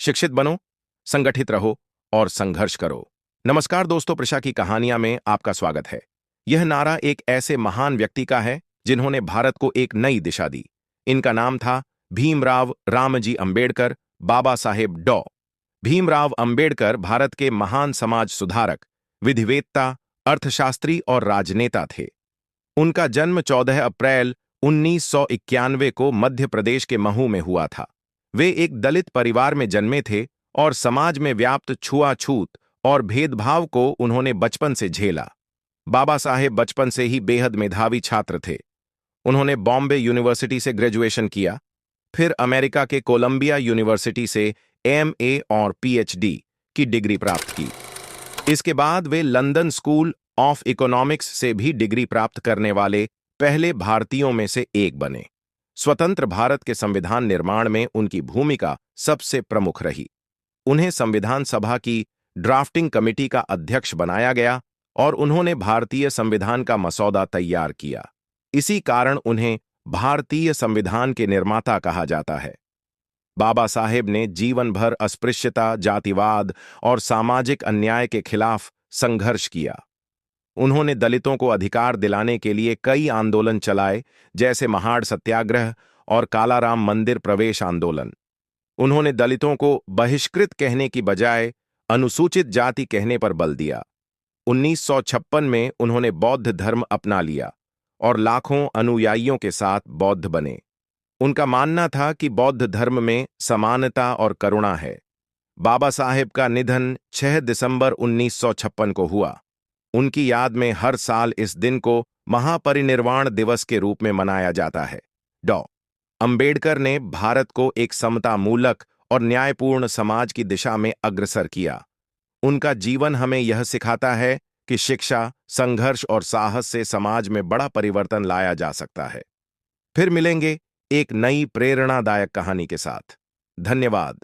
शिक्षित बनो, संगठित रहो और संघर्ष करो। नमस्कार दोस्तों, प्रशा की कहानियां में आपका स्वागत है। यह नारा एक ऐसे महान व्यक्ति का है जिन्होंने भारत को एक नई दिशा दी। इनका नाम था भीमराव रामजी अंबेडकर, बाबा साहेब डॉ। भीमराव अंबेडकर भारत के महान समाज सुधारक, विधिवेत्ता, अर्थशास्त्री और राजनेता थे। उनका जन्म 14 अप्रैल 1991 को मध्य प्रदेश के महू में हुआ था। वे एक दलित परिवार में जन्मे थे और समाज में व्याप्त छुआछूत और भेदभाव को उन्होंने बचपन से झेला। बाबा साहेब बचपन से ही बेहद मेधावी छात्र थे। उन्होंने बॉम्बे यूनिवर्सिटी से ग्रेजुएशन किया, फिर अमेरिका के कोलंबिया यूनिवर्सिटी से एमए और पीएचडी की डिग्री प्राप्त की। इसके बाद वे लंदन स्कूल ऑफ इकोनॉमिक्स से भी डिग्री प्राप्त करने वाले पहले भारतीयों में से एक बने। स्वतंत्र भारत के संविधान निर्माण में उनकी भूमिका सबसे प्रमुख रही। उन्हें संविधान सभा की ड्राफ्टिंग कमेटी का अध्यक्ष बनाया गया और उन्होंने भारतीय संविधान का मसौदा तैयार किया। इसी कारण उन्हें भारतीय संविधान के निर्माता कहा जाता है। बाबा साहेब ने जीवन भर अस्पृश्यता, जातिवाद और सामाजिक अन्याय के खिलाफ संघर्ष किया। उन्होंने दलितों को अधिकार दिलाने के लिए कई आंदोलन चलाए, जैसे महाड़ सत्याग्रह और कालाराम मंदिर प्रवेश आंदोलन। उन्होंने दलितों को बहिष्कृत कहने की बजाय अनुसूचित जाति कहने पर बल दिया। 1956 में उन्होंने बौद्ध धर्म अपना लिया और लाखों अनुयायियों के साथ बौद्ध बने। उनका मानना था कि बौद्ध धर्म में समानता और करुणा है। बाबा साहेब का निधन 6 दिसंबर 1956 को हुआ। उनकी याद में हर साल इस दिन को महापरिनिर्वाण दिवस के रूप में मनाया जाता है। डॉ. अंबेडकर ने भारत को एक समतामूलक और न्यायपूर्ण समाज की दिशा में अग्रसर किया। उनका जीवन हमें यह सिखाता है कि शिक्षा, संघर्ष और साहस से समाज में बड़ा परिवर्तन लाया जा सकता है। फिर मिलेंगे एक नई प्रेरणादायक कहानी के साथ। धन्यवाद।